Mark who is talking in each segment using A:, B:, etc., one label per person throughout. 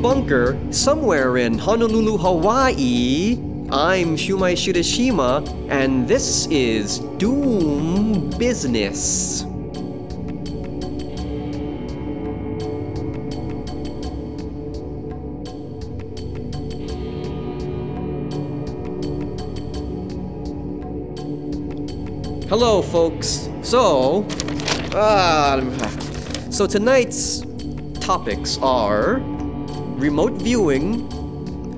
A: bunker somewhere in Honolulu, Hawaii. I'm Shumai Shirashima, and this is Doom Business. Hello, folks. So tonight's topics are remote viewing,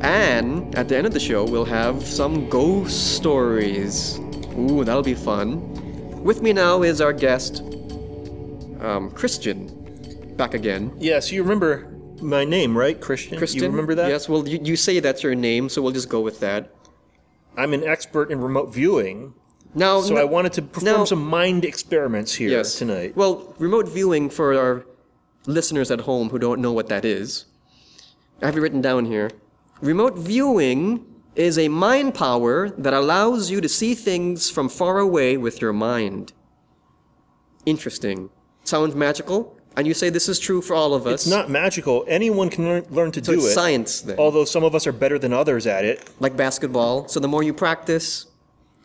A: and at the end of the show, we'll have some ghost stories. Ooh, that'll be fun. With me now is our guest, Christian, back again.
B: Yes, you remember my name, right, Christian?
A: Christian?
B: You remember that?
A: Yes, well, you say that's your name, so we'll just go with that.
B: I'm an expert in remote viewing.
A: Now,
B: I wanted to perform some mind experiments here tonight.
A: Well, remote viewing, for our listeners at home who don't know what that is, I have it written down here. Remote viewing is a mind power that allows you to see things from far away with your mind. Interesting. Sounds magical? And you say this is true for all of us.
B: It's not magical. Anyone can learn to do
A: it's
B: it.
A: Science, then.
B: Although some of us are better than others at it.
A: Like basketball. So the more you practice,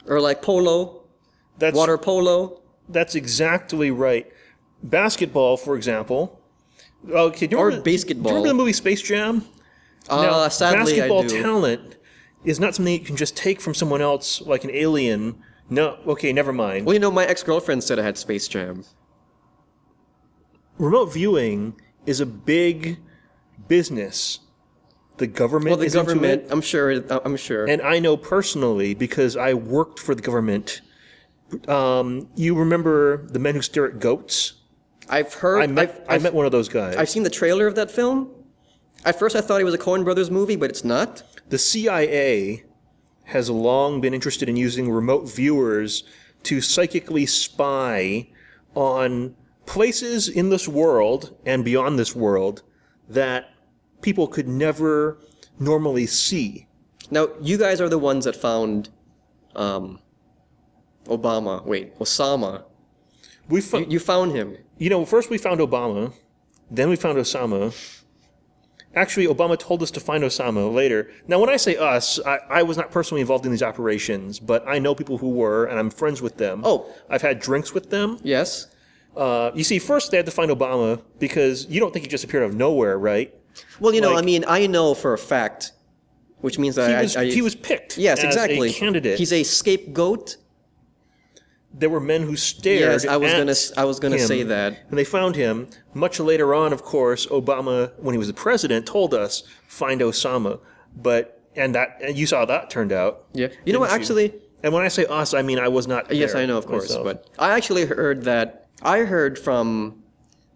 A: or like polo, water polo.
B: That's exactly right. Basketball, for example. Okay,
A: basketball.
B: Do you remember the movie Space Jam? Now,
A: Sadly,
B: basketball
A: I do.
B: Talent is not something you can just take from someone else like an alien. No, okay, never mind.
A: Well, you know, my ex-girlfriend said I had Space Jam.
B: Remote viewing is a big business. The government
A: Well, the
B: is
A: government,
B: into it.
A: I'm sure.
B: And I know personally because I worked for the government. You remember The Men Who Stare at Goats?
A: I've heard.
B: I met one of those guys.
A: I've seen the trailer of that film. At first, I thought it was a Coen Brothers movie, but it's not.
B: The CIA has long been interested in using remote viewers to psychically spy on places in this world and beyond this world that people could never normally see.
A: Now, you guys are the ones that found Osama. You found him.
B: You know, first we found Obama, then we found Osama. Actually, Obama told us to find Osama later. Now, when I say us, I was not personally involved in these operations, but I know people who were, and I'm friends with them.
A: Oh.
B: I've had drinks with them.
A: Yes.
B: You see, first they had to find Obama because you don't think he just appeared out of nowhere, right?
A: Well, you know, I mean, I know for a fact, which means that
B: he was picked.
A: Yes,
B: as
A: exactly.
B: a candidate.
A: He's a scapegoat.
B: There were men who stared.
A: Yes, I was gonna say that.
B: And they found him. Much later on, of course, Obama, when he was the president, told us find Osama. And you saw how that turned out.
A: Yeah. You know what? Actually.
B: And when I say us, I mean I was not there.
A: Yes, I know, of course.
B: myself.
A: But I actually heard that. I heard from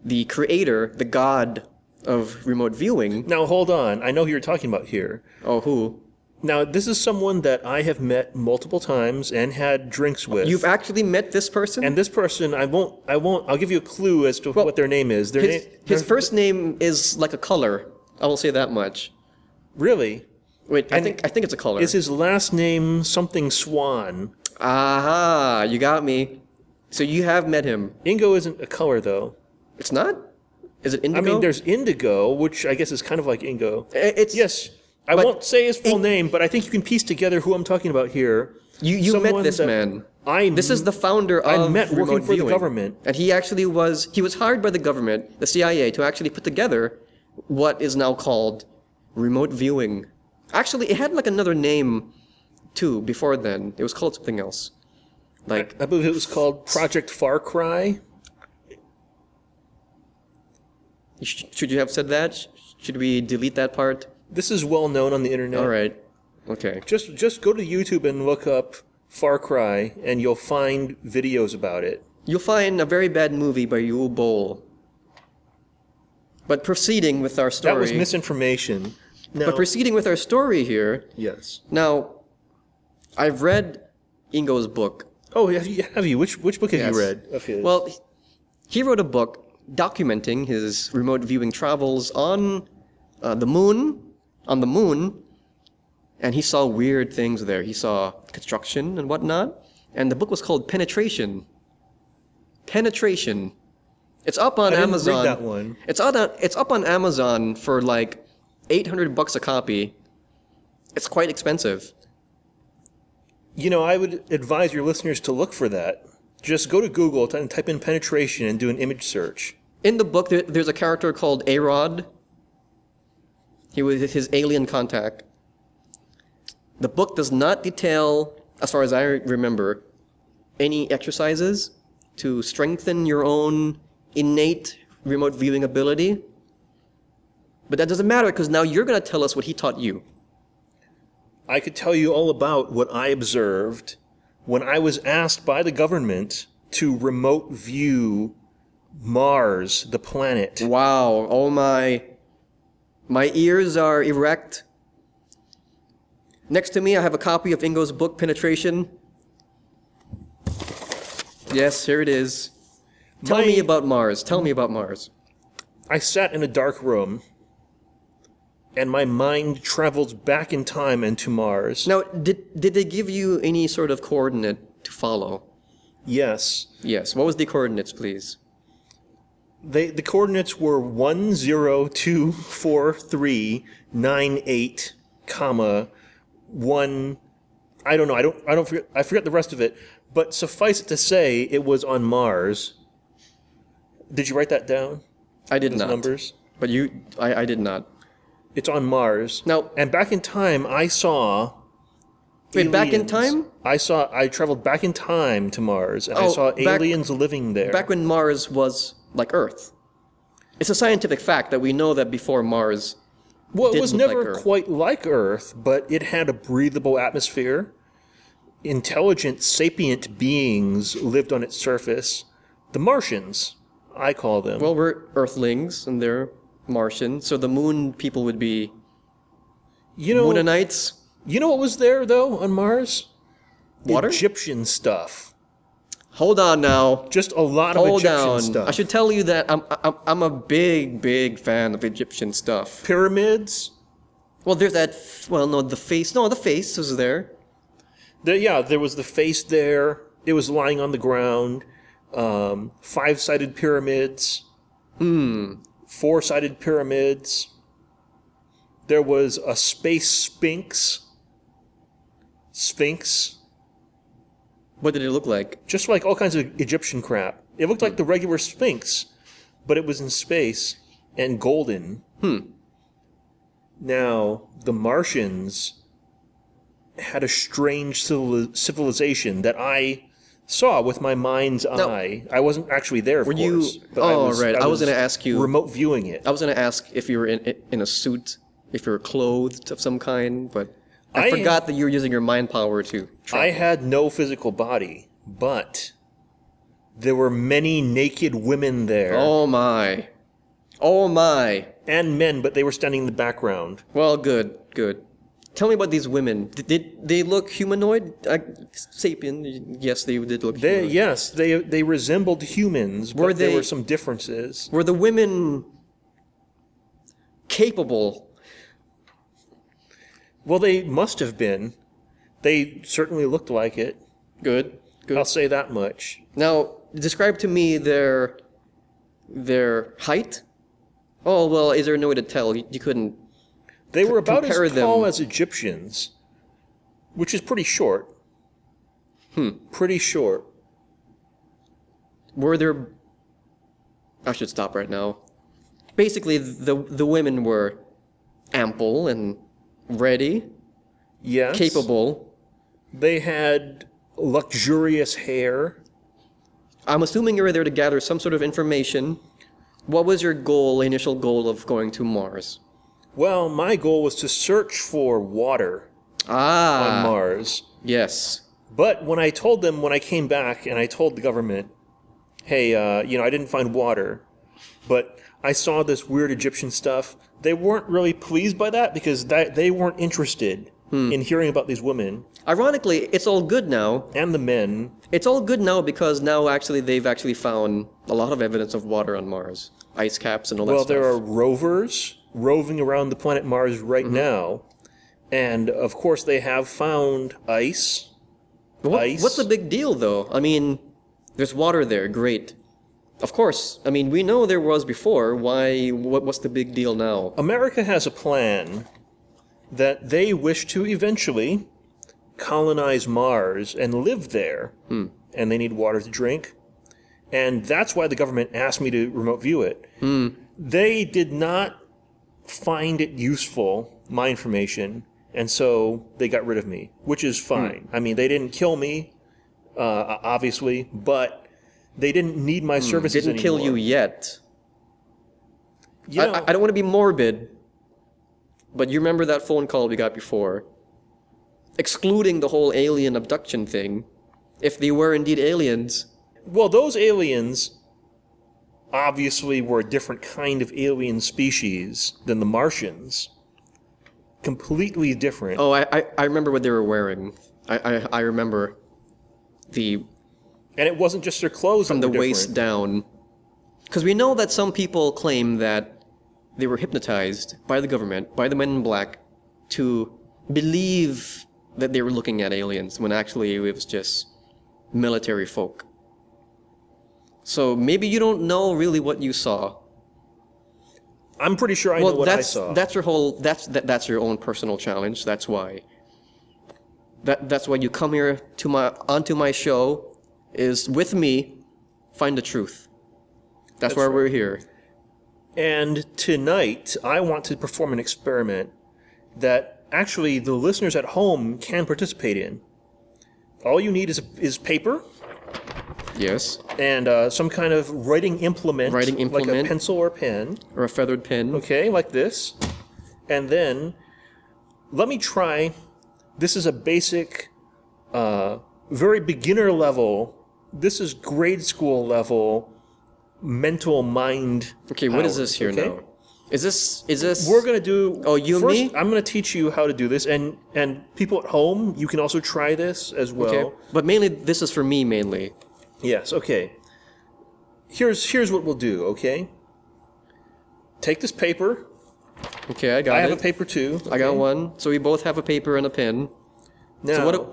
A: the creator, the god of remote viewing.
B: Now hold on. I know who you're talking about here.
A: Oh, who?
B: Now, this is someone that I have met multiple times and had drinks with.
A: You've actually met this person?
B: And this person, I'll give you a clue as to what their name is.
A: His first name is like a color. I will say that much.
B: Really?
A: Wait, I think it's a color.
B: Is his last name something Swan?
A: Aha, you got me. So you have met him.
B: Indigo isn't a color, though.
A: It's not? Is it indigo?
B: I mean, there's indigo, which I guess is kind of like Ingo.
A: Yes.
B: I won't say his full name, but I think you can piece together who I'm talking about here.
A: You met this man.
B: This
A: is the founder of
B: I met
A: remote
B: working for
A: viewing.
B: the government.
A: And he was hired by the government, the CIA, to actually put together what is now called remote viewing. Actually, it had like another name too before then. It was called something else. Like
B: I believe it was called Project Far Cry.
A: Should you have said that? Should we delete that part?
B: This is well known on the internet.
A: All right. Okay.
B: Just go to YouTube and look up Far Cry, and you'll find videos about it.
A: You'll find a very bad movie by Yul Bol. But proceeding with our story.
B: That was misinformation.
A: But proceeding with our story here.
B: Yes.
A: Now, I've read Ingo's book.
B: Oh, have you? Which book have you read of his?
A: Well, he wrote a book documenting his remote viewing travels on the moon, and he saw weird things there. He saw construction and whatnot, and the book was called Penetration. Penetration. It's up on Amazon.
B: Read that one.
A: It's up on Amazon for like $800 a copy. It's quite expensive.
B: I would advise your listeners to look for that. Just go to Google and type in penetration and do an image search.
A: In the book, there's a character called A-Rod. He was his alien contact. The book does not detail, as far as I remember, any exercises to strengthen your own innate remote viewing ability. But that doesn't matter because now you're going to tell us what he taught you.
B: I could tell you all about what I observed when I was asked by the government to remote view Mars, the planet.
A: Wow. Oh my. My ears are erect. Next to me, I have a copy of Ingo's book, Penetration. Yes, here it is. Tell me about Mars. Tell me about Mars.
B: I sat in a dark room, and my mind traveled back in time and to Mars.
A: Now, did they give you any sort of coordinate to follow?
B: Yes.
A: Yes. What was the coordinates, please?
B: The coordinates were 1024398, comma 1. I don't know. I forget the rest of it. But suffice it to say, it was on Mars. Did you write that down?
A: I did
B: Those
A: not.
B: Numbers.
A: But I did not.
B: It's on Mars.
A: Now,
B: and back in time, I saw.
A: Wait,
B: aliens.
A: back in time?
B: I traveled back in time to Mars, and I saw aliens living there.
A: Back when Mars was like Earth. It's a scientific fact that we know that before Mars.
B: Well, it was never
A: like
B: quite like Earth, but it had a breathable atmosphere. Intelligent, sapient beings lived on its surface. The Martians, I call them.
A: Well, we're Earthlings, and they're Martian, so the moon people would be Moonanites.
B: You know what was there, though, on Mars?
A: Water?
B: Egyptian stuff.
A: Hold on now.
B: Just a lot of Egyptian stuff.
A: I should tell you that I'm a big fan of Egyptian stuff.
B: Pyramids?
A: Well, there's that. Well, no, the face. No, the face was there.
B: There was the face there. It was lying on the ground. 5-sided pyramids. 4-sided pyramids. There was a space sphinx.
A: What did it look like?
B: Just like all kinds of Egyptian crap. It looked like the regular sphinx, but it was in space and golden. Now, the Martians had a strange civilization that I saw with my mind's eye. I wasn't actually there, of course. But I was going to
A: ask you.
B: Remote viewing it.
A: I was going to ask if you were in a suit, if you were clothed of some kind, but I forgot that you were using your mind power to travel.
B: I had no physical body, but there were many naked women there.
A: Oh my. Oh my.
B: And men, but they were standing in the background.
A: Well, good. Tell me about these women. Did they look humanoid? Sapien, yes, they did look humanoid.
B: Yes, they resembled humans, but there were some differences.
A: Were the women capable?
B: Well, they must have been. They certainly looked like it.
A: Good.
B: I'll say that much.
A: Now, describe to me their height. Oh, well, is there no way to tell? You couldn't.
B: They were about as tall as Egyptians, which is pretty short. Pretty short.
A: Were there... I should stop right now. Basically, the women were ample and ready.
B: Yes.
A: Capable.
B: They had luxurious hair.
A: I'm assuming you were there to gather some sort of information. What was your initial goal of going to Mars?
B: Well, my goal was to search for water on Mars.
A: Yes.
B: But when I came back and I told the government, hey, I didn't find water, but I saw this weird Egyptian stuff, they weren't really pleased by that because they weren't interested in hearing about these women.
A: Ironically, it's all good now.
B: And the men.
A: It's all good now because now they've actually found a lot of evidence of water on Mars. Ice caps and all that stuff.
B: Well, there are rovers roving around the planet Mars right now. And, of course, they have found ice.
A: What's the big deal, though? I mean, there's water there. Great. Of course. I mean, we know there was before. What's the big deal now?
B: America has a plan that they wish to eventually colonize Mars and live there. And they need water to drink. And that's why the government asked me to remote view it. They did not find it useful, my information, and so they got rid of me, which is fine. I mean, they didn't kill me, obviously, but they didn't need my services
A: Didn't
B: anymore.
A: kill you yet.
B: You know,
A: I don't want to be morbid, but you remember that phone call we got before? Excluding the whole alien abduction thing, if they were indeed aliens.
B: well, those aliens obviously were a different kind of alien species than the Martians. Completely different.
A: Oh, I remember what they were wearing. I remember the
B: And it wasn't just their clothes
A: from
B: that
A: the
B: were
A: waist
B: different.
A: down. Because we know that some people claim that they were hypnotized by the government, by the men in black, to believe that they were looking at aliens when actually it was just military folk. So maybe you don't know really what you saw.
B: I'm pretty sure I know what I saw.
A: That's your whole that's your own personal challenge. That's why. That's why you come here to onto my show, is with me, find the truth. That's why we're here.
B: And tonight, I want to perform an experiment that actually the listeners at home can participate in. All you need is paper
A: Yes.
B: and some kind of writing implement, like a pencil or pen.
A: Or a feathered pen.
B: Okay, like this. And then, let me try. This is a basic, very beginner level. This is grade school level mental mind.
A: Okay, what is this here now? Is this?
B: We're gonna do.
A: Oh, you and
B: first,
A: me?
B: I'm gonna teach you how to do this, and people at home, you can also try this as well.
A: Okay. But mainly, this is for me mainly.
B: Yes. Okay. Here's what we'll do. Okay. Take this paper.
A: Okay, I got it.
B: I have a paper too.
A: I got one. So we both have a paper and a pen.
B: Now,
A: So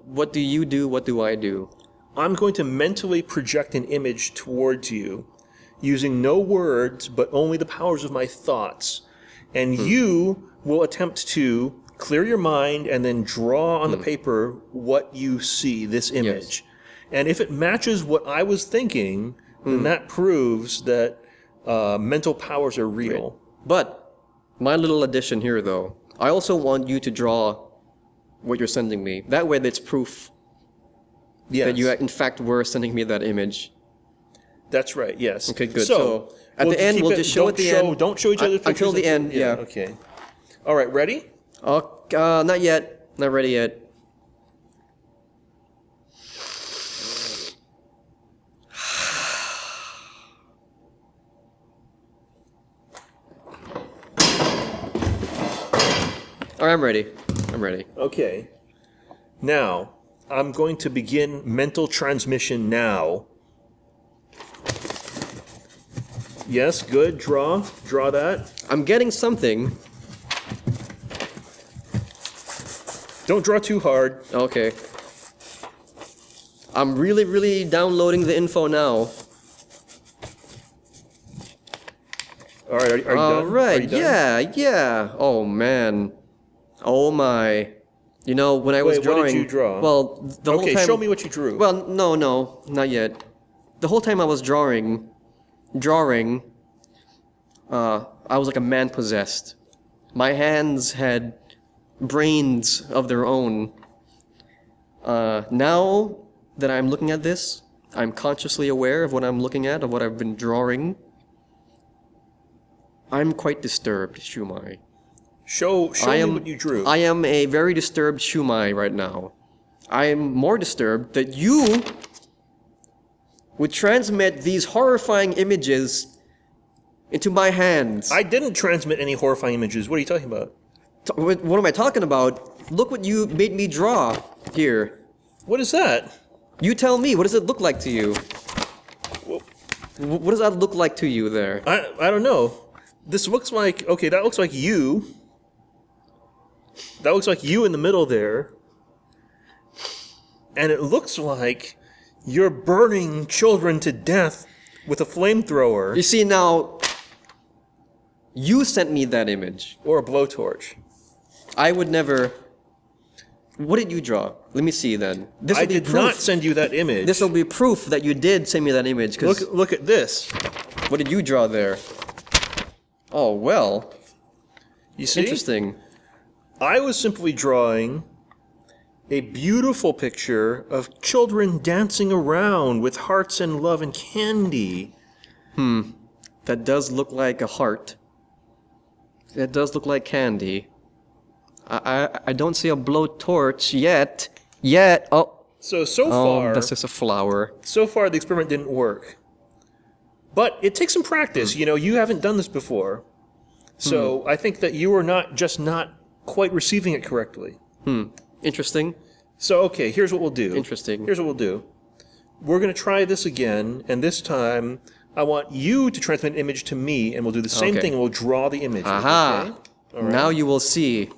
A: what do you do? What do I do?
B: I'm going to mentally project an image towards you using no words, but only the powers of my thoughts. And you will attempt to clear your mind and then draw on the paper what you see, this image.
A: Yes.
B: And if it matches what I was thinking, then that proves that mental powers are real.
A: But my little addition here, though, I also want you to draw what you're sending me. That way, that's proof
B: Yes.
A: that you, in fact, were sending me that image.
B: That's right, yes.
A: Okay, good. So, at the end, we'll just show at the end.
B: Don't show each other pictures.
A: Until the end, yeah.
B: Okay. All right, ready?
A: Not yet. Not ready yet. All right, I'm ready. I'm ready.
B: Okay. Now, I'm going to begin mental transmission now. Yes, good. Draw that.
A: I'm getting something.
B: Don't draw too hard.
A: Okay. I'm really, really downloading the info now.
B: All right, are you done?
A: All right,
B: Are you done?
A: yeah. Oh, man. Oh, my. You know, when I was
B: Wait,
A: drawing...
B: what did you draw?
A: Well, the whole
B: Okay,
A: time...
B: show me what you drew.
A: Well, no, not yet. The whole time I was drawing, I was like a man possessed. My hands had brains of their own. Now that I'm looking at this, I'm consciously aware of what I'm looking at, of what I've been drawing. I'm quite disturbed, Shumai.
B: Show me what you drew.
A: I am a very disturbed Shumai right now. I am more disturbed that you would transmit these horrifying images into my hands.
B: I didn't transmit any horrifying images. What are you talking about?
A: What am I talking about? Look what you made me draw here.
B: What is that?
A: You tell me, what does it look like to you? What does that look like to you there?
B: I don't know. This looks like, okay, that looks like you. That looks like you in the middle there. And it looks like you're burning children to death with a flamethrower.
A: You see, now, you sent me that image.
B: Or a blowtorch.
A: I would never... What did you draw? Let me see then. This
B: I
A: will be
B: did
A: proof.
B: not send you that image.
A: This will be proof that you did send me that image.
B: Look at this.
A: What did you draw there? Oh, well.
B: You see?
A: Interesting.
B: I was simply drawing a beautiful picture of children dancing around with hearts and love and candy.
A: That does look like a heart. That does look like candy. I don't see a blowtorch yet. Oh.
B: So far...
A: that's just a flower.
B: So far, the experiment didn't work. But it takes some practice. You know, you haven't done this before. So I think that you are not quite receiving it correctly.
A: Interesting.
B: So, okay, here's what we'll do.
A: Interesting.
B: Here's what we'll do. We're going to try this again, and this time I want you to transmit an image to me, and we'll do the same thing, and we'll draw the image.
A: Aha!
B: Okay? All right.
A: Now you will see.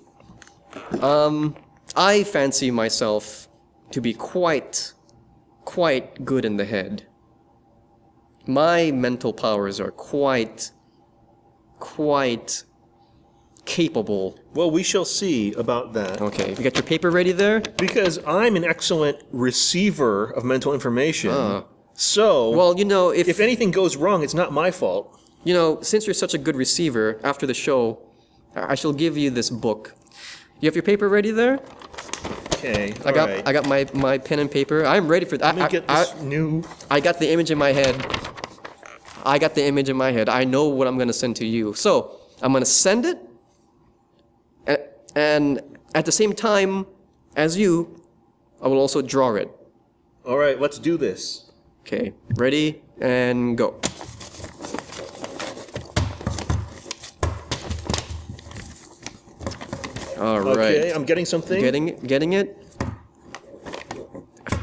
A: I fancy myself to be quite good in the head. My mental powers are quite capable.
B: Well, we shall see about that.
A: Okay, you got your paper ready there?
B: Because I'm an excellent receiver of mental information. So,
A: Well, you know,
B: if anything goes wrong, it's not my fault.
A: you know, since you're such a good receiver, after the show, I shall give you this book. You have your paper ready there?
B: Okay,
A: I got my pen and paper. I'm ready for that.
B: Let me get this new...
A: I got the image in my head. I know what I'm going to send to you. So, I'm going to send it. And at the same time as you, I will also draw it.
B: All right, let's do this.
A: Okay, ready and go. All right.
B: Okay, I'm getting something.
A: Getting it.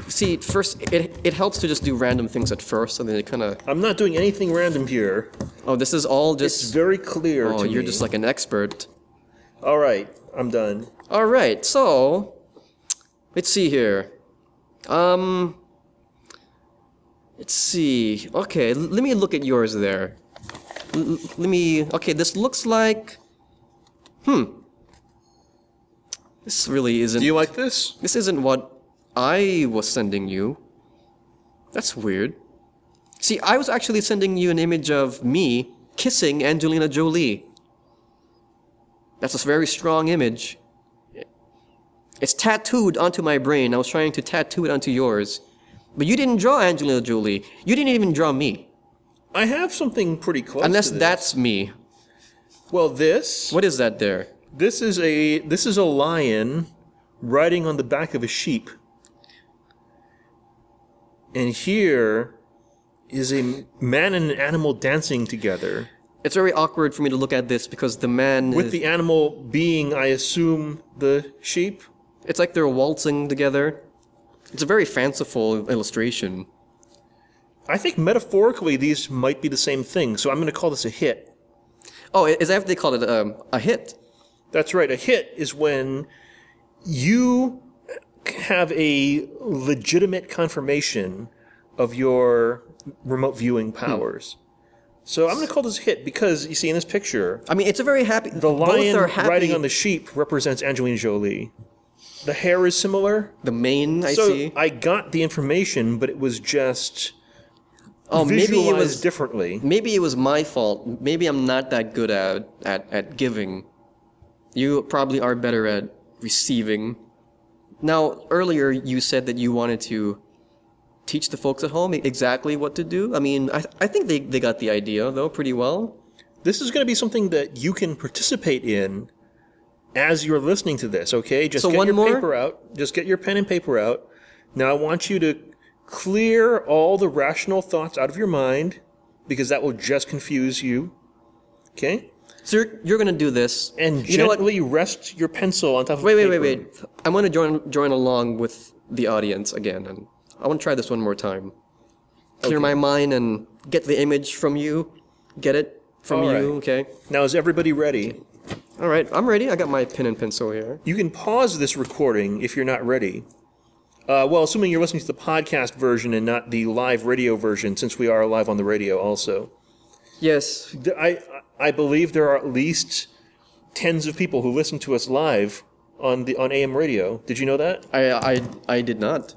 A: See, first it helps to just do random things at first, and then it kind of.
B: I'm not doing anything random here.
A: Oh, this is all just.
B: It's very clear to me.
A: Oh, you're just like an expert.
B: All right, I'm done.
A: All right, so let's see here. Let's see. Okay, let me look at yours there. Let me. Okay, this looks like. This really isn't.
B: Do you like this?
A: This isn't what I was sending you. That's weird. See, I was actually sending you an image of me kissing Angelina Jolie. That's a very strong image. It's tattooed onto my brain. I was trying to tattoo it onto yours. But you didn't draw Angelina Jolie. You didn't even draw me.
B: I have something pretty close
A: Unless
B: to this.
A: that's me.
B: Well, this...
A: What is that there?
B: This is a lion riding on the back of a sheep. And here is a man and an animal dancing together.
A: It's very awkward for me to look at this because the man...
B: With the animal being, I assume, the sheep?
A: It's like they're waltzing together. It's a very fanciful illustration.
B: I think metaphorically these might be the same thing, so I'm going to call this a hit.
A: Oh, is that what they call it? A hit?
B: That's right. A hit is when you have a legitimate confirmation of your remote viewing powers. So I'm going to call this a hit because, you see, in this picture...
A: I mean, it's a very happy...
B: The lion
A: both are happy.
B: riding on the sheep represents Angelina Jolie. The hair is similar.
A: The mane, I see.
B: So I got the information, but it was just
A: maybe it was
B: differently.
A: Maybe it was my fault. Maybe I'm not that good at giving. You probably are better at receiving. Now, earlier you said that you wanted to teach the folks at home exactly what to do. I mean, I think they got the idea, though, pretty well.
B: This is going to be something that you can participate in as you're listening to this, okay? Just get your paper out. Just get your pen and paper out. Now I want you to clear all the rational thoughts out of your mind because that will just confuse you. Okay?
A: So you're going to do this.
B: And gently rest your pencil on top of the paper.
A: Wait. I'm going to join along with the audience again. And I want to try this one more time. Clear my mind and get the image from you. Get it from you, okay?
B: Now is everybody ready?
A: All right, I'm ready. I got my pen and pencil here.
B: You can pause this recording if you're not ready. Well, assuming you're listening to the podcast version and not the live radio version, since we are live on the radio also.
A: Yes.
B: I believe there are at least tens of people who listen to us live on AM radio. Did you know that?
A: I did not.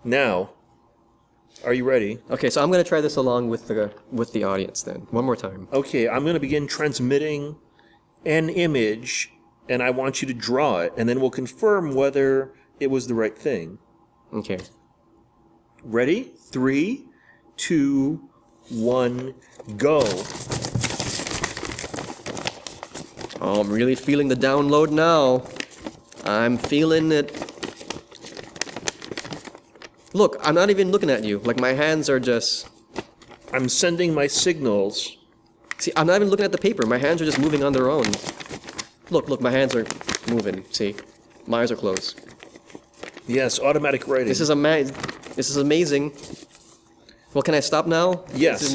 B: Now, are you ready?
A: Okay, so I'm going to try this along with the audience then. One more time.
B: Okay, I'm going to begin transmitting an image, and I want you to draw it, and then we'll confirm whether it was the right thing.
A: Okay.
B: Ready? 3, 2, 1, go.
A: Oh, I'm really feeling the download now. I'm feeling it. Look, I'm not even looking at you. Like, my hands are just...
B: I'm sending my signals.
A: See, I'm not even looking at the paper. My hands are just moving on their own. Look, my hands are moving. See? My eyes are closed.
B: Yes, automatic writing.
A: This is amazing. Well, can I stop now?
B: Yes,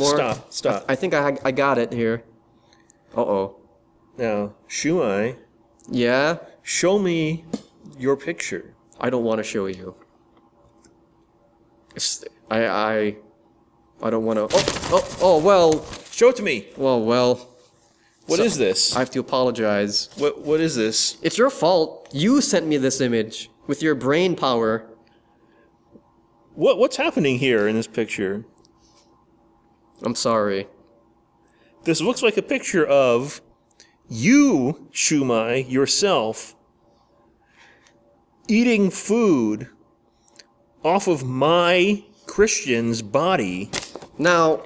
B: stop.
A: I think I got it here. Uh-oh.
B: Now, Shumai.
A: Yeah?
B: Show me your picture.
A: I don't want to show you. I don't want to... Oh, well...
B: Show it to me.
A: Well...
B: What is this?
A: I have to apologize.
B: What is this?
A: It's your fault. You sent me this image with your brain power.
B: What's happening here in this picture?
A: I'm sorry.
B: This looks like a picture of you, Shumai, yourself, eating food off of my Christian's body.
A: Now,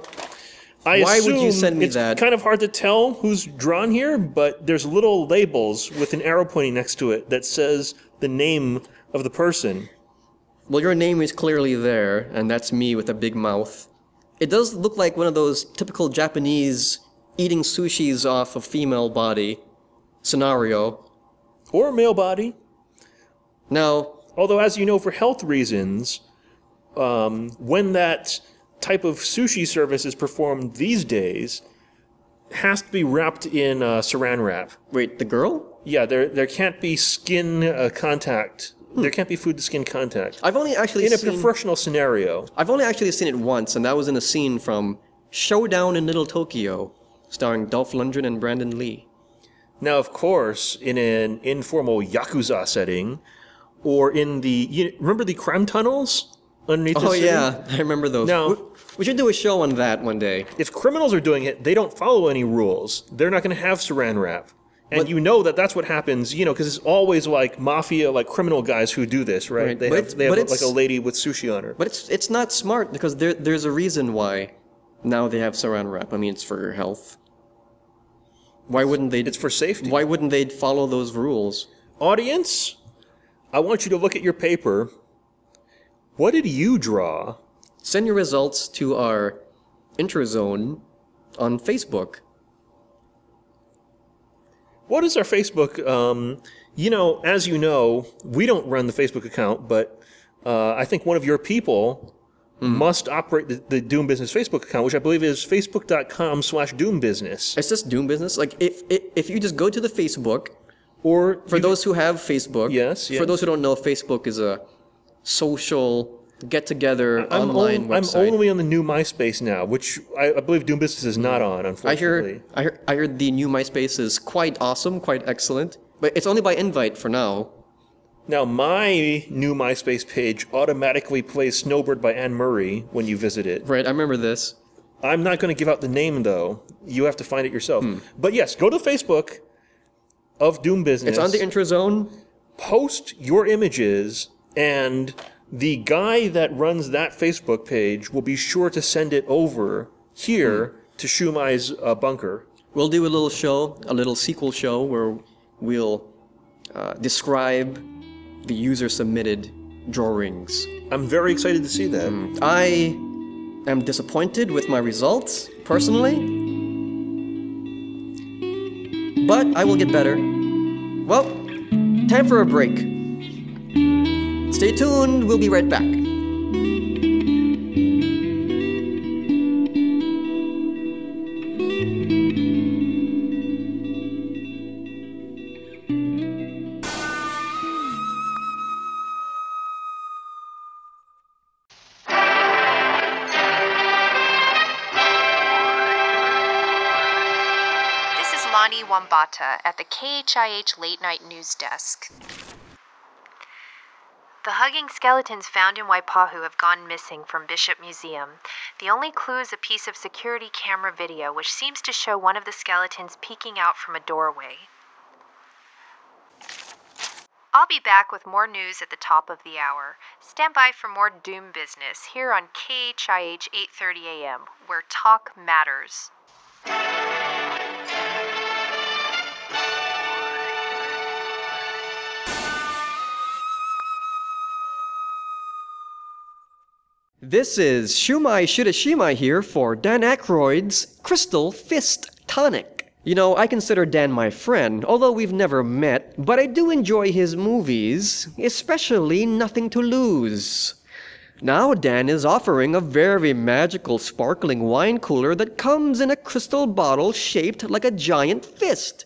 A: why would you send me that?
B: It's kind of hard to tell who's drawn here, but there's little labels with an arrow pointing next to it that says the name of the person.
A: Well, your name is clearly there, and that's me with a big mouth. It does look like one of those typical Japanese eating sushis off a female body scenario.
B: Or a male body.
A: Now,
B: although, as you know, for health reasons, when that type of sushi service is performed these days, it has to be wrapped in saran wrap.
A: Wait, the girl?
B: Yeah, there can't be skin contact. There can't be food-to-skin contact.
A: I've only actually
B: seen... In a professional scenario.
A: I've only actually seen it once, and that was in a scene from Showdown in Little Tokyo, starring Dolph Lundgren and Brandon Lee.
B: Now, of course, in an informal Yakuza setting, or in the... remember the crime tunnels underneath the city?
A: Yeah, I remember those.
B: Now,
A: we should do a show on that one day.
B: If criminals are doing it, they don't follow any rules. They're not going to have saran wrap. And you know that's what happens, because it's always like mafia, like criminal guys who do this, right? They have like a lady with sushi on her.
A: But it's not smart, because there's a reason why now they have saran wrap. I mean, it's for your health. Why wouldn't they...
B: It's for safety.
A: Why wouldn't they follow those rules?
B: Audience, I want you to look at your paper. What did you draw?
A: Send your results to our Intrazone on Facebook.
B: What is our Facebook? As you know, we don't run the Facebook account, but I think one of your people must operate the Doom Business Facebook account, which I believe is facebook.com/doombusiness.
A: It's just Doom Business. Like, if you just go to the Facebook,
B: or
A: for those who have Facebook,
B: yes.
A: For those who don't know, Facebook is a social get-together online website.
B: I'm only on the new MySpace now, which I believe Doom Business is not on, unfortunately.
A: I heard the new MySpace is quite awesome, quite excellent, but it's only by invite for now.
B: Now, my new MySpace page automatically plays Snowbird by Anne Murray when you visit it.
A: Right, I remember this.
B: I'm not going to give out the name, though. You have to find it yourself. But yes, go to Facebook of Doom Business.
A: It's on the Intrazone.
B: Post your images, and the guy that runs that Facebook page will be sure to send it over here to Shumai's bunker.
A: We'll do a little show, a little sequel show, where we'll describe the user-submitted drawings.
B: I'm very excited to see that.
A: I am disappointed with my results, personally. But I will get better. Well, time for a break. Stay tuned, we'll be right back.
C: Ani Wambata at the KHIH Late Night News Desk. The hugging skeletons found in Waipahu have gone missing from Bishop Museum. The only clue is a piece of security camera video which seems to show one of the skeletons peeking out from a doorway. I'll be back with more news at the top of the hour. Stand by for more Doom Business here on KHIH 8:30 a.m., where talk matters.
A: This is Shumai Shirashima here for Dan Aykroyd's Crystal Fist Tonic. You know, I consider Dan my friend, although we've never met, but I do enjoy his movies, especially Nothing to Lose. Now Dan is offering a very magical sparkling wine cooler that comes in a crystal bottle shaped like a giant fist,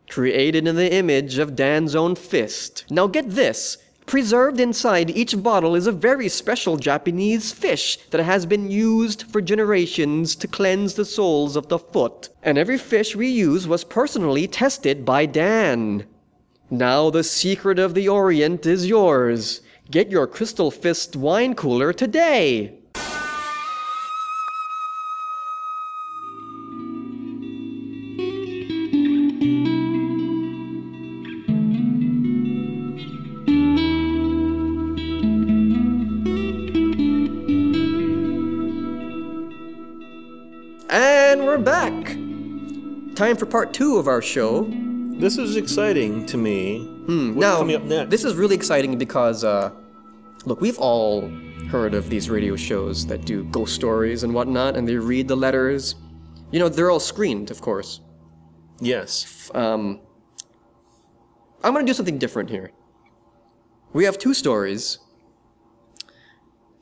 A: created in the image of Dan's own fist. Now get this. Preserved inside each bottle is a very special Japanese fish that has been used for generations to cleanse the soles of the foot. And every fish we use was personally tested by Dan. Now the secret of the Orient is yours. Get your Crystal Fist wine cooler today! And we're back! Time for part 2 of our show.
B: This is exciting to me. What's
A: Now,
B: coming up next?
A: this is really exciting because, look, we've all heard of these radio shows that do ghost stories and whatnot, and they read the letters. You know, they're all screened, of course.
B: Yes.
A: I'm gonna do something different here. We have 2 stories,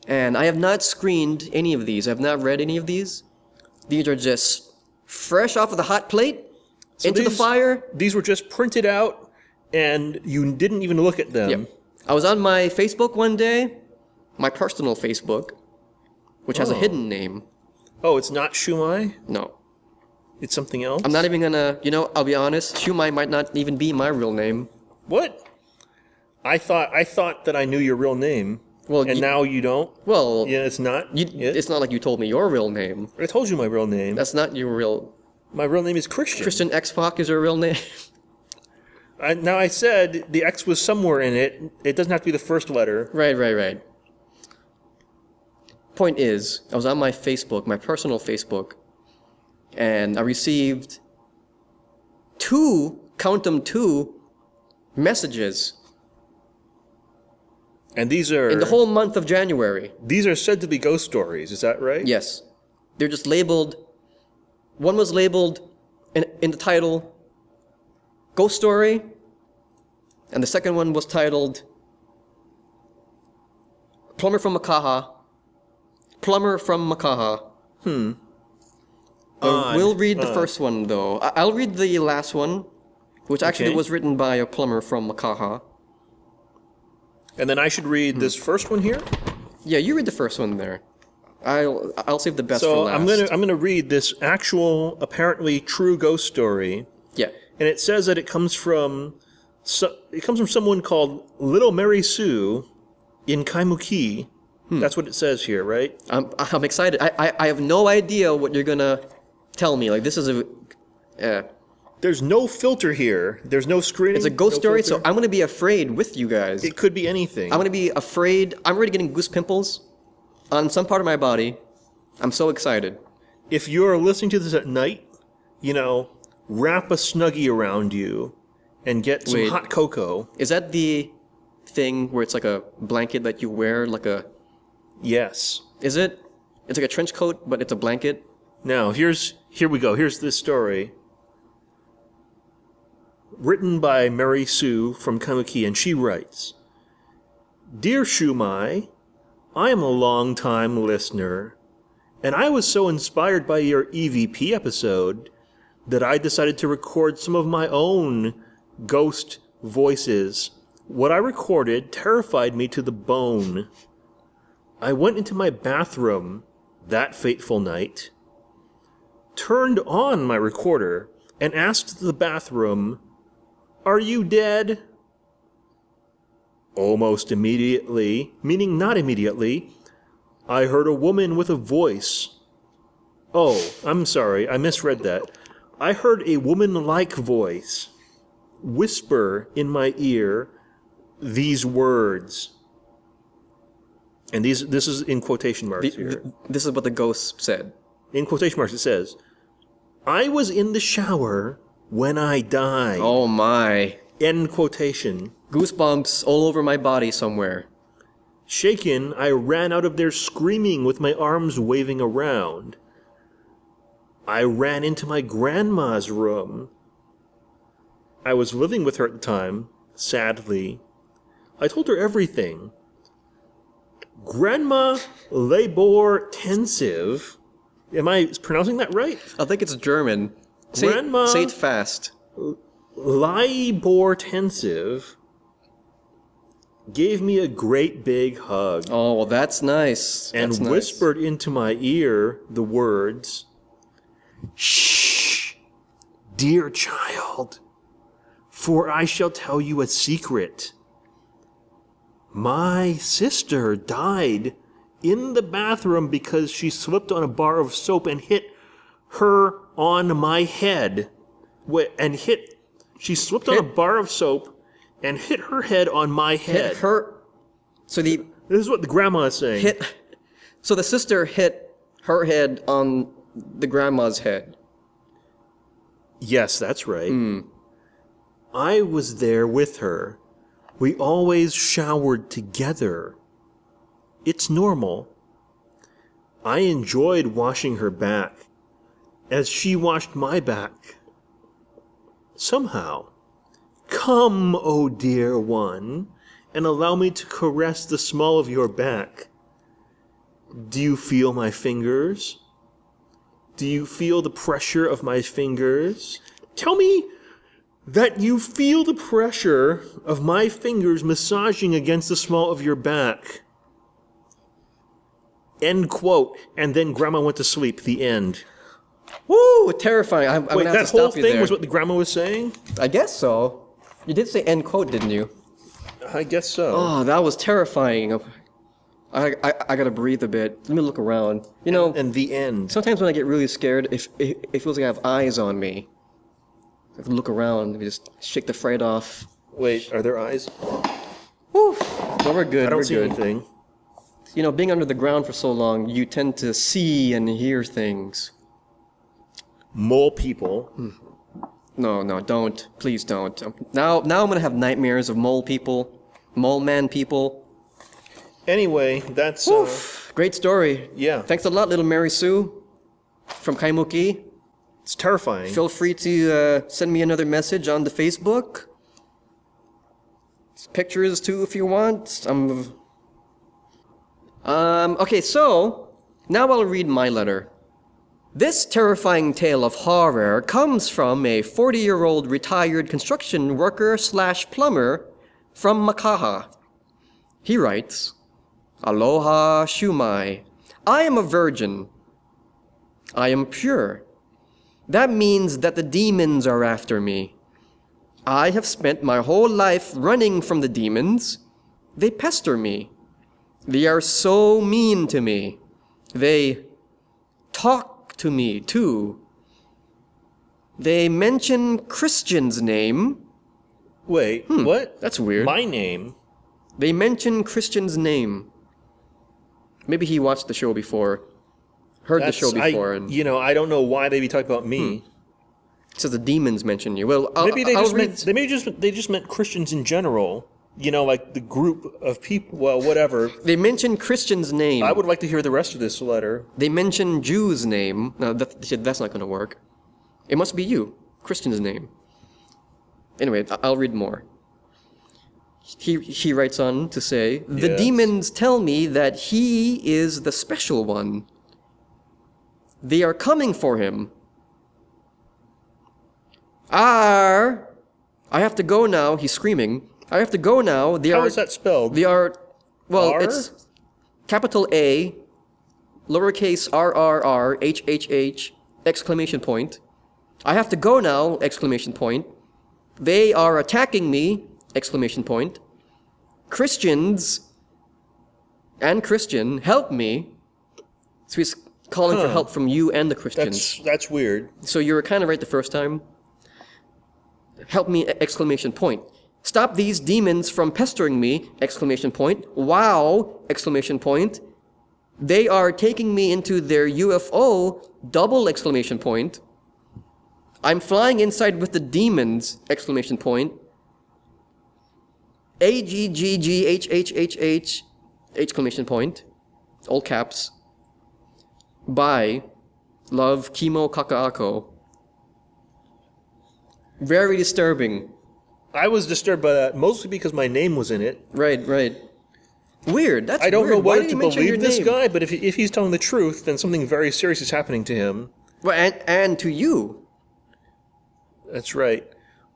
A: and I have not screened any of these. I have not read any of these. These are just fresh off of the hot plate, into the fire.
B: These were just printed out, and you didn't even look at them.
A: Yep. I was on my Facebook one day, my personal Facebook, which has a hidden name.
B: Oh, it's not Shumai?
A: No.
B: It's something else?
A: I'm not even gonna, you know, I'll be honest, Shumai might not even be my real name.
B: What? I thought that I knew your real name.
A: Well,
B: and now you don't?
A: Well,
B: Yeah, it's not?
A: it's not like you told me your real name.
B: I told you my real name.
A: That's not your real...
B: My real name is Christian.
A: Christian X-Pac is your real name?
B: Now I said the X was somewhere in it. It doesn't have to be the first letter.
A: Right. Point is, I was on my Facebook, my personal Facebook, and I received 2, count them 2, messages
B: And these are...
A: in the whole month of January.
B: These are said to be ghost stories, is that right?
A: Yes. They're just labeled, one was labeled in the title, Ghost Story, and the second one was titled, Plumber from Makaha. We'll read the first one, though. I'll read the last one, which actually was written by a plumber from Makaha.
B: And then I should read this first one here?
A: Yeah, you read the first one there. I'll save the best for last.
B: So I'm gonna read this actual, apparently true ghost story.
A: Yeah.
B: And it says that it comes from someone called Little Mary Sue in Kaimuki. That's what it says here, right?
A: I'm excited. I have no idea what you're gonna tell me. Like, this is a...
B: There's no filter here. There's no screening.
A: It's a ghost story,
B: filter.
A: so I'm gonna be afraid with you guys.
B: It could be anything.
A: I'm gonna be afraid. I'm already getting goose pimples on some part of my body. I'm so excited.
B: If you're listening to this at night, you know, wrap a Snuggie around you and get some hot cocoa.
A: Is that the thing where it's like a blanket that you wear, like a...
B: Yes.
A: Is it? It's like a trench coat, but it's a blanket?
B: Now, here we go. Here's this story. Written by Mary Sue from Kaimuki, and she writes, Dear Shumai, I am a long-time listener, and I was so inspired by your EVP episode that I decided to record some of my own ghost voices. What I recorded terrified me to the bone. I went into my bathroom that fateful night, turned on my recorder, and asked the bathroom, "Are you dead?" Almost immediately, meaning not immediately, I heard a woman with a voice. Oh, I'm sorry, I misread that. I heard a woman-like voice whisper in my ear these words. And this is in quotation marks here.
A: This is what the ghost said.
B: In quotation marks it says, "I was in the shower when I died."
A: Oh my.
B: End quotation.
A: Goosebumps all over my body somewhere.
B: Shaken, I ran out of there screaming with my arms waving around. I ran into my grandma's room. I was living with her at the time, sadly. I told her everything. Grandma Labortensive. Am I pronouncing that right?
A: I think it's German.
B: Grandma
A: Say it fast.
B: Labortensive gave me a great big hug.
A: Oh, well, that's nice.
B: And
A: That's nice.
B: whispered into my ear the words, "Shh, dear child, for I shall tell you a secret. My sister died in the bathroom because she slipped on a bar of soap and hit her on my head. She slipped on a bar of soap and hit her head on my head."
A: Hit her. So
B: This is what the grandma is saying.
A: So the sister hit her head on the grandma's head.
B: Yes, that's right. I was there with her. We always showered together. It's normal. I enjoyed washing her back as she washed my back. Somehow, come, oh dear one, and allow me to caress the small of your back. Do you feel my fingers? Do you feel the pressure of my fingers? Tell me that you feel the pressure of my fingers massaging against the small of your back. End quote. And then Grandma went to sleep. The end.
A: Woo! Terrifying. I'm
B: Wait,
A: gonna have
B: that
A: to stop
B: whole
A: you
B: thing
A: there.
B: was what the grandma was saying?
A: I guess so. You did say end quote, didn't you?
B: I guess so.
A: Oh, that was terrifying. I gotta breathe a bit. Let me look around. You know,
B: And the end.
A: sometimes when I get really scared, it feels like I have eyes on me. I can look around and just shake the fright off.
B: Wait, are there eyes?
A: Woo! No, we're good.
B: I don't
A: we're
B: see
A: good.
B: anything.
A: You know, being under the ground for so long, you tend to see and hear things.
B: Mole people.
A: No, don't. Please don't. Now I'm gonna have nightmares of mole people, mole man people.
B: Anyway, that's...
A: Great story.
B: yeah.
A: Thanks a lot, little Mary Sue from Kaimuki.
B: It's terrifying.
A: Feel free to send me another message on the Facebook. Pictures too, if you want. Okay, so now I'll read my letter. This terrifying tale of horror comes from a 40-year-old retired construction worker / plumber from Makaha. He writes, "Aloha Shumai. I am a virgin. I am pure. That means that the demons are after me. I have spent my whole life running from the demons. They pester me. They are so mean to me. They talk to me, too. They mention Christian's name."
B: Wait, what?
A: That's weird.
B: My name?
A: They mention Christian's name. Maybe he watched the show before. Heard the show before. And
B: I don't know why they'd be talking about me.
A: it says the demons mention you. Well,
B: Maybe they
A: I'll
B: just
A: read-
B: meant they just meant Christians in general. Like the group of people. Well, whatever.
A: They mention Christian's name.
B: I would like to hear the rest of this letter.
A: They mention Jew's name. No, that's not going to work. It must be you, Christian's name. Anyway, I'll read more. He writes on to say, "The
B: Yes.
A: demons tell me that he is the special one. They are coming for him. I have to go now." He's screaming. "I have to go now.
B: How is that spelled?
A: They are, well,
B: R?
A: it's capital A, lowercase r, h, exclamation point, I have to go now! Exclamation point. They are attacking me! Exclamation point. Christians and Christian, help me! So he's calling for help from you and the Christians.
B: That's weird.
A: So you were kind of right the first time. Help me! Exclamation point. Stop these demons from pestering me! Exclamation point. Wow! Exclamation point. They are taking me into their UFO! Double exclamation point. I'm flying inside with the demons! Exclamation point. AGGGHHHH! Exclamation point. All caps. Bye. Love, Kimo Kakaako. Very disturbing.
B: I was disturbed by that, mostly because my name was in it.
A: Right. Weird. That's
B: I don't
A: weird.
B: know
A: Why
B: whether
A: did
B: to
A: you mention your
B: believe this
A: name?
B: guy, but if he's telling the truth, then something very serious is happening to him.
A: Well, and to you.
B: That's right.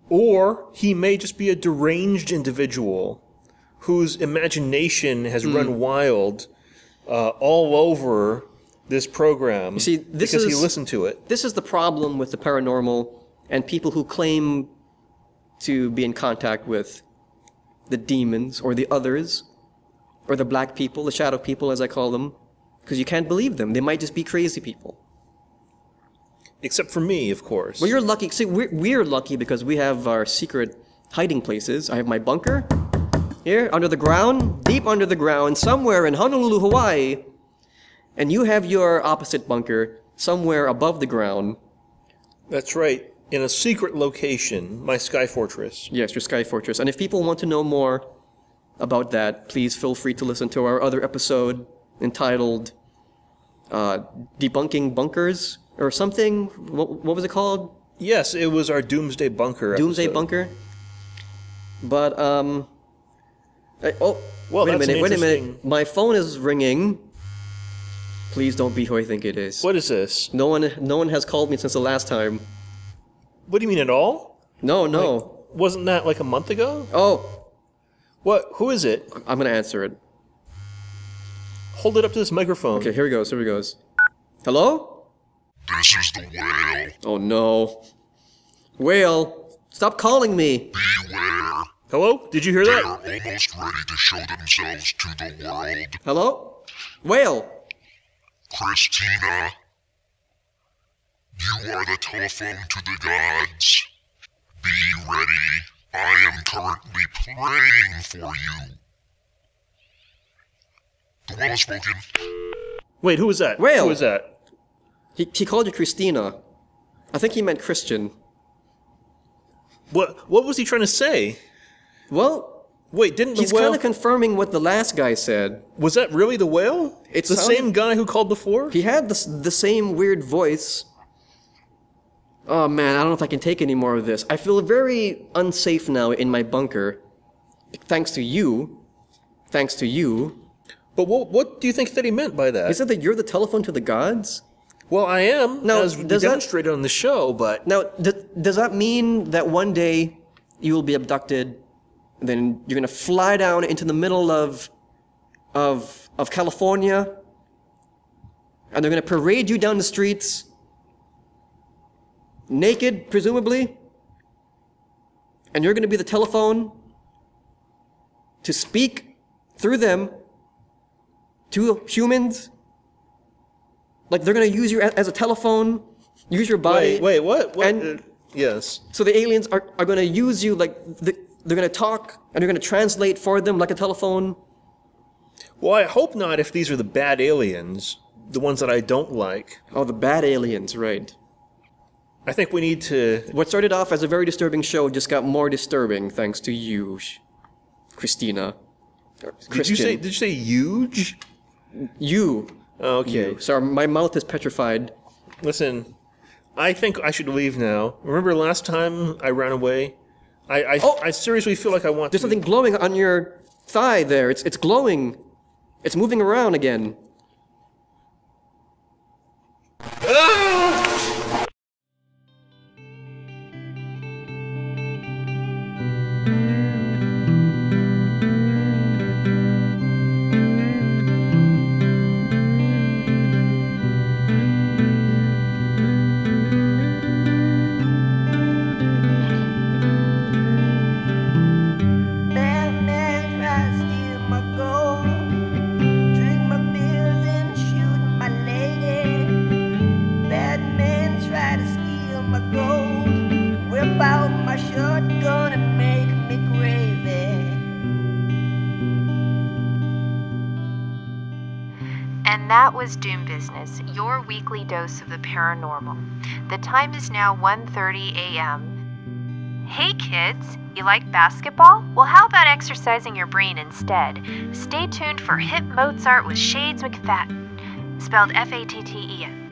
B: Or he may just be a deranged individual whose imagination has run wild all over this program.
A: You see,
B: because he listened to it.
A: This is the problem with the paranormal and people who claim to be in contact with the demons or the others or the black people, the shadow people as I call them, because you can't believe them. They might just be crazy people.
B: Except for me, of course.
A: Well, you're lucky. See, we're lucky because we have our secret hiding places. I have my bunker here under the ground, deep under the ground, somewhere in Honolulu, Hawaii. And you have your opposite bunker somewhere above the ground.
B: That's right. In a secret location, my Sky Fortress.
A: Yes, your Sky Fortress. And if people want to know more about that, please feel free to listen to our other episode entitled Debunking Bunkers or something. What was it called?
B: Yes, it was our Doomsday Bunker
A: Doomsday
B: episode.
A: Bunker. But
B: well,
A: wait a
B: that's
A: minute.
B: an
A: Wait a minute.
B: interesting-
A: My phone is ringing. Please don't be who I think it is.
B: What is this?
A: No one has called me since the last time.
B: What do you mean at all?
A: No.
B: Wasn't that like a month ago?
A: Oh,
B: What? Who is it?
A: I'm gonna answer it.
B: Hold it up to this microphone.
A: Okay, here he goes. Hello?
D: This is the whale.
A: Oh no. Whale, stop calling me.
D: Beware.
B: Hello? Did you hear
D: They're
B: that?
D: almost ready to show themselves to the world.
A: Hello? Whale.
D: Christina, you are the telephone to the gods. Be ready. I am currently praying for you. The one has spoken.
B: Wait, who was that?
A: Whale.
B: Who was that?
A: He called you Christina. I think he meant Christian.
B: What was he trying to say?
A: Well,
B: Wait, didn't
A: he's
B: the whale...
A: kind of confirming what the last guy said.
B: Was that really the whale?
A: It
B: the
A: sounded-
B: same guy who called before?
A: He had the same weird voice. Oh man, I don't know if I can take any more of this. I feel very unsafe now in my bunker. Thanks to you.
B: But what do you think that he meant by that?
A: He said that you're the telephone to the gods?
B: Well, I am,
A: Now,
B: as we
A: does that-
B: demonstrated on the show, but...
A: Now, does that mean that one day you will be abducted, and then you're gonna fly down into the middle of California, and they're gonna parade you down the streets, naked, presumably, and you're gonna be the telephone to speak through them to humans? Like they're gonna use you as a telephone, use your body.
B: Wait, what?
A: And-
B: yes.
A: So the aliens are going to use you like they're going to talk and you're going to translate for them like a telephone.
B: Well, I hope not if these are the bad aliens, the ones that I don't like.
A: Oh, the bad aliens, right.
B: I think we need to...
A: What started off as a very disturbing show just got more disturbing thanks to you, Christina.
B: Did you say huge?
A: You.
B: Oh, okay.
A: You. Sorry, my mouth is petrified.
B: Listen, I think I should leave now. Remember last time I ran away? I seriously feel like I want
A: There's
B: to...
A: something glowing on your thigh there. It's glowing. It's moving around again.
C: And that was Doom Business, your weekly dose of the paranormal. The time is now 1:30 a.m. Hey kids, you like basketball? Well, how about exercising your brain instead? Stay tuned for Hip Mozart with Shades McFadden, spelled Fatten.